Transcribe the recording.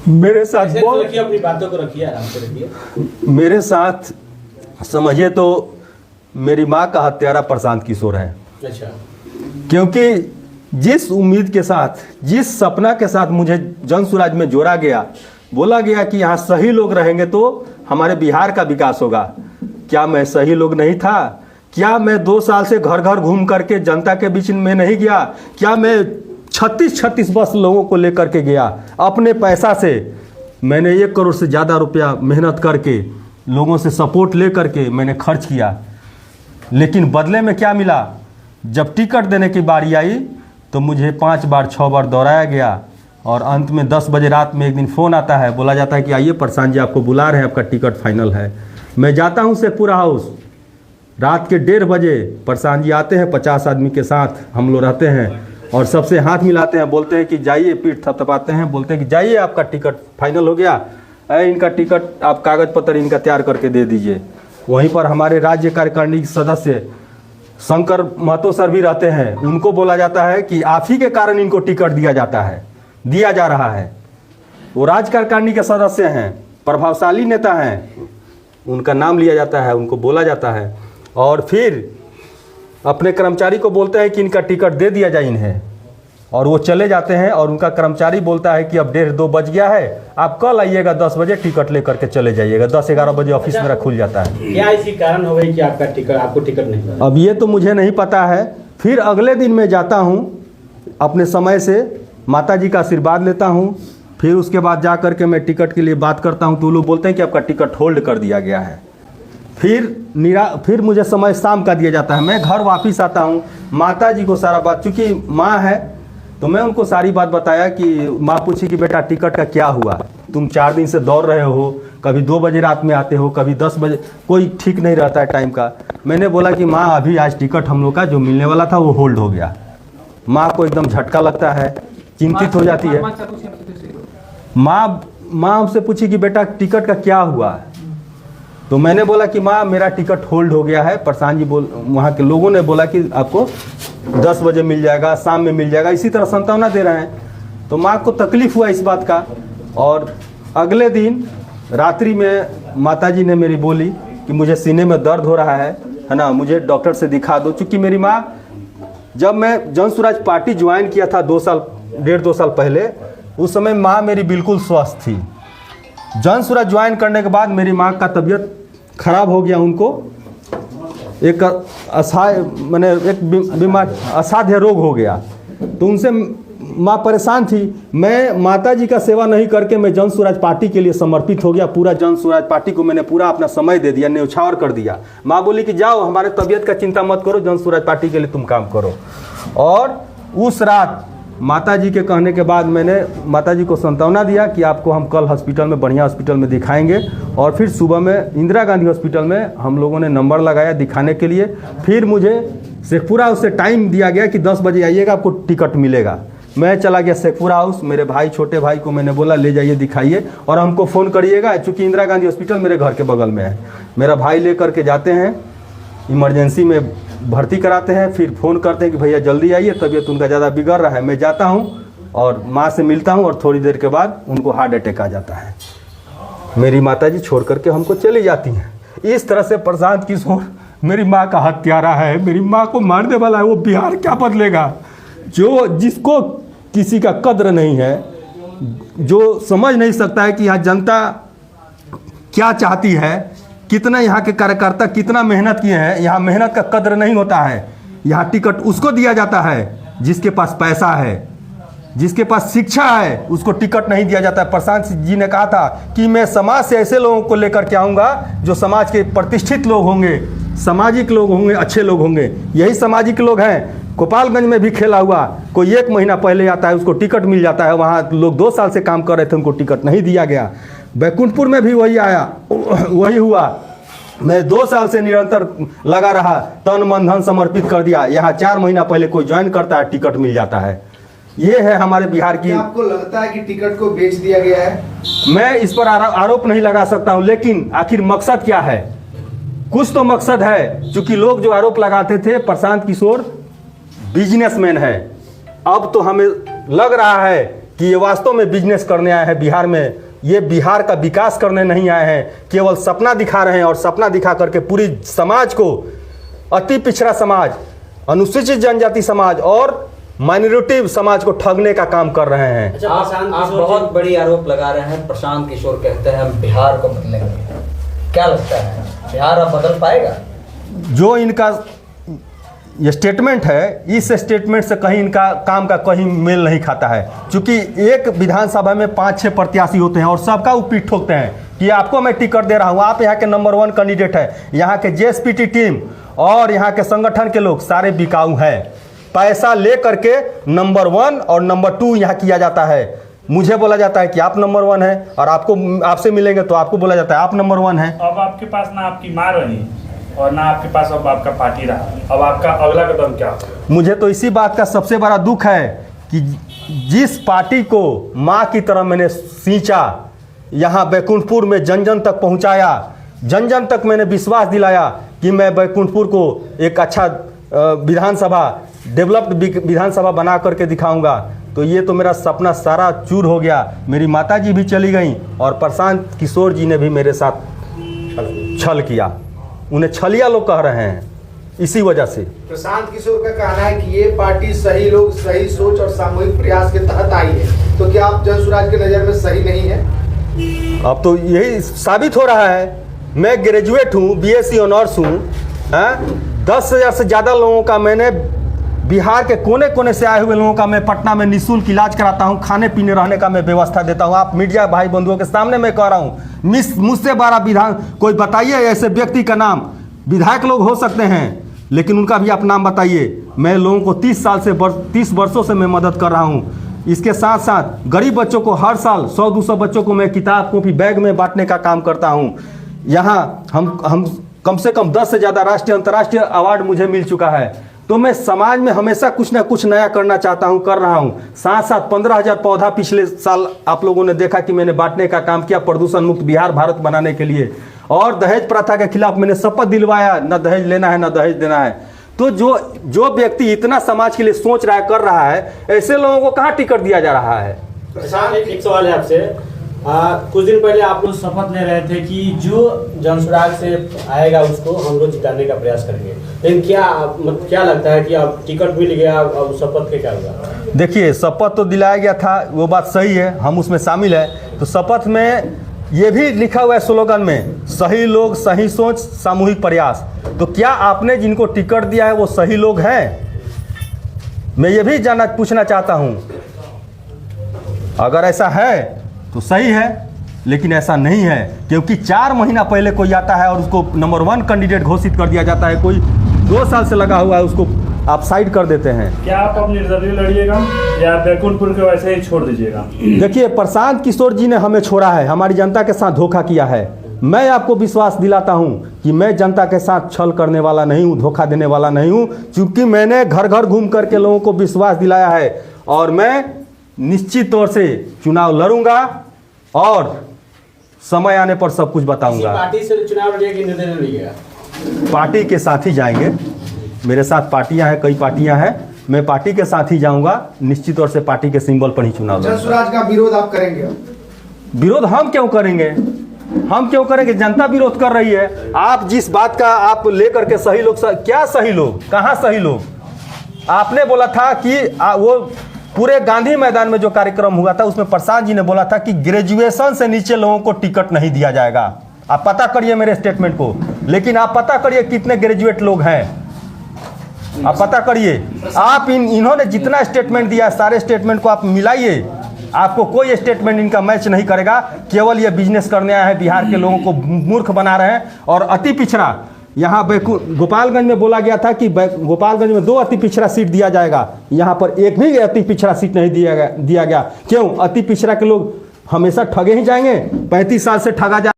मेरे साथ बहुत, रखिए अपनी बातों को रखिए, आराम से रखिए। मेरे साथ समझिए तो मेरी माँ का हत्यारा प्रशांत किशोर है। अच्छा। क्योंकि जिस उम्मीद के साथ, जिस सपना के साथ मुझे जन स्वराज में जोड़ा गया, बोला गया कि यहाँ सही लोग रहेंगे तो हमारे बिहार का विकास होगा, क्या मैं सही लोग नहीं था? क्या मैं 2 साल से घर घर घूम करके जनता के बीच में नहीं गया? क्या मैं 36 बस लोगों को लेकर के गया अपने पैसा से? मैंने 1 करोड़ से ज़्यादा रुपया मेहनत करके लोगों से सपोर्ट ले करके मैंने खर्च किया, लेकिन बदले में क्या मिला? जब टिकट देने की बारी आई तो मुझे 5 बार 6 बार दौड़ाया गया और अंत में 10 बजे रात में एक दिन फ़ोन आता है, बोला जाता है कि आइए प्रशांत जी आपको बुला रहे हैं, आपका टिकट फाइनल है। मैं जाता हूँ शेखपुरा हाउस, रात के 1:30 बजे प्रशांत जी आते हैं, 50 आदमी के साथ हम लोग रहते हैं और सबसे हाथ मिलाते हैं, बोलते हैं कि जाइए, पीठ थपथपाते हैं, बोलते हैं कि जाइए आपका टिकट फाइनल हो गया, इनका टिकट आप कागज़ पत्र इनका तैयार करके दे दीजिए। वहीं पर हमारे राज्य कार्यकारिणी सदस्य शंकर महतो सर भी रहते हैं, उनको बोला जाता है कि आप ही के कारण इनको टिकट दिया जा रहा है। वो राज्य कार्यकारिणी के सदस्य हैं, प्रभावशाली नेता हैं, उनका नाम लिया जाता है, उनको बोला जाता है और फिर अपने कर्मचारी को बोलते हैं कि इनका टिकट दे दिया जाए इन्हें, और वो चले जाते हैं और उनका कर्मचारी बोलता है कि अब 1:30-2 बज गया है, आप कल आइएगा 10 बजे टिकट लेकर के चले जाइएगा। 10-11 बजे ऑफिस मेरा खुल जाता है। क्या इसी कारण हो गई कि आपको टिकट नहीं मिला? अब ये तो मुझे नहीं पता है। फिर अगले दिन मैं जाता हूँ, अपने समय से माता जी का आशीर्वाद लेता हूँ, फिर उसके बाद जा कर के मैं टिकट के लिए बात करता हूँ तो वो लोग बोलते हैं कि आपका टिकट होल्ड कर दिया गया है। फिर मुझे समय शाम का दिया जाता है, मैं घर वापस आता हूँ, माता जी को सारा बात, चूँकि माँ है तो मैं उनको सारी बात बताया कि माँ पूछी कि बेटा टिकट का क्या हुआ, तुम 4 दिन से दौड़ रहे हो, कभी 2 बजे रात में आते हो, कभी 10 बजे, कोई ठीक नहीं रहता है टाइम का। मैंने बोला कि माँ अभी आज टिकट हम लोग का जो मिलने वाला था वो होल्ड हो गया। माँ को एकदम झटका लगता है, चिंतित हो जाती है। माँ हमसे पूछी कि बेटा टिकट का क्या हुआ, तो मैंने बोला कि माँ मेरा टिकट होल्ड हो गया है। प्रशांत जी वहाँ के लोगों ने बोला कि आपको 10 बजे मिल जाएगा, शाम में मिल जाएगा, इसी तरह सांत्वना दे रहे हैं। तो माँ को तकलीफ हुआ इस बात का, और अगले दिन रात्रि में माताजी ने मेरी बोली कि मुझे सीने में दर्द हो रहा है ना, मुझे डॉक्टर से दिखा दो। चूँकि मेरी माँ, जब मैं जन स्वराज पार्टी ज्वाइन किया था 1.5-2 साल पहले, उस समय माँ मेरी बिल्कुल स्वस्थ थी। जन स्वराज ज्वाइन करने के बाद मेरी माँ का तबीयत खराब हो गया, उनको एक असाध्य रोग हो गया, तो उनसे माँ परेशान थी। मैं माता जी का सेवा नहीं करके मैं जन स्वराज पार्टी के लिए समर्पित हो गया। पूरा जन स्वराज पार्टी को मैंने पूरा अपना समय दे दिया, न्यौछावर कर दिया। माँ बोली कि जाओ, हमारे तबीयत का चिंता मत करो, जन स्वराज पार्टी के लिए तुम काम करो। और उस रात माता जी के कहने के बाद मैंने माता जी को सांत्वना दिया कि आपको हम कल हॉस्पिटल में, बढ़िया हॉस्पिटल में दिखाएंगे। और फिर सुबह में इंदिरा गांधी हॉस्पिटल में हम लोगों ने नंबर लगाया दिखाने के लिए। फिर मुझे शेखपुरा हाउस से टाइम दिया गया कि 10 बजे आइएगा, आपको टिकट मिलेगा। मैं चला गया शेखपुरा हाउस, मेरे भाई, छोटे भाई को मैंने बोला ले जाइए दिखाइए और हमको फ़ोन करिएगा, चूँकि इंदिरा गांधी हॉस्पिटल मेरे घर के बगल में है। मेरा भाई ले करके जाते हैं, इमरजेंसी में भर्ती कराते हैं, फिर फ़ोन करते हैं कि भैया जल्दी आइए, तबीयत उनका ज़्यादा बिगड़ रहा है। मैं जाता हूँ और माँ से मिलता हूँ और थोड़ी देर के बाद उनको हार्ट अटैक आ जाता है। मेरी माताजी छोड़ करके हमको चली जाती हैं। इस तरह से प्रशांत किशोर मेरी माँ का हत्यारा है, मेरी माँ को मारने वाला है। वो बिहार क्या बदलेगा? जिसको किसी का कद्र नहीं है, जो समझ नहीं सकता है कि यहाँ जनता क्या चाहती है, कितना यहाँ के कार्यकर्ता कितना मेहनत किए हैं। यहाँ मेहनत का कद्र नहीं होता है। यहाँ टिकट उसको दिया जाता है जिसके पास पैसा है, जिसके पास शिक्षा है, उसको टिकट नहीं दिया जाता है। प्रशांत जी ने कहा था कि मैं समाज से ऐसे लोगों को लेकर के आऊँगा जो समाज के प्रतिष्ठित लोग होंगे, सामाजिक लोग होंगे, अच्छे लोग होंगे। यही सामाजिक लोग हैं। गोपालगंज में भी खेला हुआ, कोई 1 महीना पहले आता है, उसको टिकट मिल जाता है। वहाँ लोग 2 साल से काम कर रहे थे, उनको टिकट नहीं दिया गया। बैकुंठपुर में भी वही आया, वही हुआ। मैं 2 साल से निरंतर लगा रहा, तन मन धन समर्पित कर दिया। यहाँ 4 महीना पहले कोई ज्वाइन करता है, टिकट मिल जाता है। ये है हमारे बिहार की। आपको लगता है कि टिकट को बेच दिया गया है? मैं इस पर आरोप नहीं लगा सकता हूँ, लेकिन आखिर मकसद क्या है? कुछ तो मकसद है। क्योंकि लोग जो आरोप लगाते थे प्रशांत किशोर बिजनेसमैन है, अब तो हमें लग रहा है कि ये वास्तव में बिजनेस करने आए हैं बिहार में, ये बिहार का विकास करने नहीं आए हैं, केवल सपना दिखा रहे हैं और सपना दिखा करके पूरी समाज को, अति पिछड़ा समाज, अनुसूचित जनजाति समाज और माइनॉरिटी समाज को ठगने का काम कर रहे हैं। अच्छा, आप प्रशांत आप किशोर बहुत बड़ी आरोप लगा रहे हैं। प्रशांत किशोर कहते हैं हम बिहार को बदलेंगे, क्या लगता है बिहार अब बदल पाएगा? जो इनका ये स्टेटमेंट है, इस स्टेटमेंट से कहीं इनका काम का कहीं मेल नहीं खाता है, क्योंकि एक विधानसभा में 5-6 प्रत्याशी होते हैं और सबका वो पीठ ठोकते हैं कि आपको मैं टिकट दे रहा हूँ, आप यहाँ के नंबर 1 कैंडिडेट है। यहाँ के जेएसपीटी टीम और यहाँ के संगठन के लोग सारे बिकाऊ हैं, पैसा ले करके नंबर 1 और नंबर 2 यहाँ किया जाता है। मुझे बोला जाता है कि आप नंबर 1 है और आपसे मिलेंगे तो आपको बोला जाता है आप नंबर 1 है। अब आपके पास ना आपकी माँ रही और ना आपके पास अब आपका पार्टी रहा, अब आपका अगला कदम क्या होगा? मुझे तो इसी बात का सबसे बड़ा दुख है कि जिस पार्टी को माँ की तरह मैंने सींचा, यहाँ बैकुंठपुर में जन जन तक पहुँचाया, जन जन तक मैंने विश्वास दिलाया कि मैं बैकुंठपुर को एक अच्छा विधानसभा, डेवलप्ड विधानसभा बना करके दिखाऊंगा, तो ये तो मेरा सपना सारा चूर हो गया। मेरी माताजी भी चली गई और प्रशांत किशोर जी ने भी मेरे साथ छल किया। उन्हें छलिया लोग कह रहे हैं इसी वजह से। प्रशांत किशोर का कहना है कि ये पार्टी सही लोग, सही सोच और सामूहिक प्रयास के तहत आई है, तो क्या आप जनसुराज के नज़र में सही नहीं है? अब तो यही साबित हो रहा है। मैं ग्रेजुएट हूँ, बीएससी ऑनर्स हूँ, 10,000 से ज़्यादा लोगों का मैंने, बिहार के कोने कोने से आए हुए लोगों का मैं पटना में निःशुल्क इलाज कराता हूं, खाने पीने रहने का मैं व्यवस्था देता हूं। आप मीडिया भाई बंधुओं के सामने मैं कह रहा हूं, मुझसे बड़ा विधान कोई बताइए ऐसे व्यक्ति का नाम। विधायक लोग हो सकते हैं लेकिन उनका भी आप नाम बताइए। मैं लोगों को 30 वर्षों से मैं मदद कर रहा हूं। इसके साथ साथ गरीब बच्चों को हर साल 100-200 बच्चों को मैं किताब कॉपी बैग में बांटने का काम करता हूं। यहाँ हम कम से कम 10 से ज़्यादा राष्ट्रीय अंतर्राष्ट्रीय अवार्ड मुझे मिल चुका है। तो मैं समाज में हमेशा कुछ ना कुछ नया करना चाहता हूं, कर रहा हूं। साथ साथ 15,000 पौधा पिछले साल आप लोगों ने देखा कि मैंने बांटने का काम किया, प्रदूषण मुक्त बिहार भारत बनाने के लिए। और दहेज प्रथा के खिलाफ मैंने शपथ दिलवाया, न दहेज लेना है न दहेज देना है। तो जो व्यक्ति इतना समाज के लिए सोच रहा है, कर रहा है, ऐसे लोगों को कहाँ टिकट दिया जा रहा है? प्रशांत, एक सवाल है आपसे। कुछ दिन पहले आप लोग शपथ ले रहे थे कि जो जनसुराज से आएगा उसको हम लोग जिताने का प्रयास करेंगे, लेकिन क्या लगता है कि अब टिकट मिल गया, अब शपथ के क्या होगा? देखिए, शपथ तो दिलाया गया था, वो बात सही है, हम उसमें शामिल है। तो शपथ में ये भी लिखा हुआ है स्लोगन में, सही लोग, सही सोच, सामूहिक प्रयास। तो क्या आपने जिनको टिकट दिया है वो सही लोग हैं? मैं ये भी पूछना चाहता हूँ। अगर ऐसा है तो सही है, लेकिन ऐसा नहीं है, क्योंकि 4 महीना पहले कोई आता है और उसको नंबर 1 कैंडिडेट घोषित कर दिया जाता है। कोई 2 साल से लगा हुआ है, उसको आप साइड कर देते हैं। क्या आप अब निर्दलीय लड़िएगा या बैकुंठपुर के वैसे ही छोड़ दीजिएगा? देखिए, प्रशांत किशोर जी ने हमें छोड़ा है, हमारी जनता के साथ धोखा किया है। मैं आपको विश्वास दिलाता हूं कि मैं जनता के साथ छल करने वाला नहीं हूं, धोखा देने वाला नहीं हूं, क्योंकि मैंने घर घर घूम करके लोगों को विश्वास दिलाया है और मैं निश्चित तौर से चुनाव लड़ूंगा और समय आने पर सब कुछ बताऊंगा। पार्टी से चुनाव लड़िएगा कि निर्दलीय लड़िएगा? पार्टी के साथ ही जाएंगे, मेरे साथ पार्टियां हैं, कई पार्टियां हैं, मैं पार्टी के साथ ही जाऊंगा। निश्चित तौर से पार्टी के सिंबल पर ही चुनाव लड़ूंगा। जनसुराज का विरोध आप करेंगे? विरोध हम क्यों करेंगे? हम क्यों करेंगे? जनता विरोध कर रही है। आप जिस बात का आप लेकर के सही लोग, क्या सही लोग, कहाँ सही लोग? आपने बोला था कि वो पूरे गांधी मैदान में जो कार्यक्रम हुआ था उसमें प्रसाद जी ने बोला था कि ग्रेजुएशन से नीचे लोगों को टिकट नहीं दिया जाएगा। आप पता करिए मेरे स्टेटमेंट को, लेकिन आप पता करिए कितने ग्रेजुएट लोग हैं, आप पता करिए। आप इन्होंने जितना स्टेटमेंट दिया सारे स्टेटमेंट को आप मिलाइए, आपको कोई स्टेटमेंट इनका मैच नहीं करेगा। केवल ये बिजनेस करने आए हैं, बिहार के लोगों को मूर्ख बना रहे हैं। और अति पिछड़ा, यहाँ गोपालगंज में बोला गया था कि गोपालगंज में 2 अति पिछड़ा सीट दिया जाएगा, यहाँ पर एक भी अति पिछड़ा सीट नहीं दिया गया। क्यों? अति पिछड़ा के लोग हमेशा ठगे ही जाएंगे। 35 साल से ठगा जा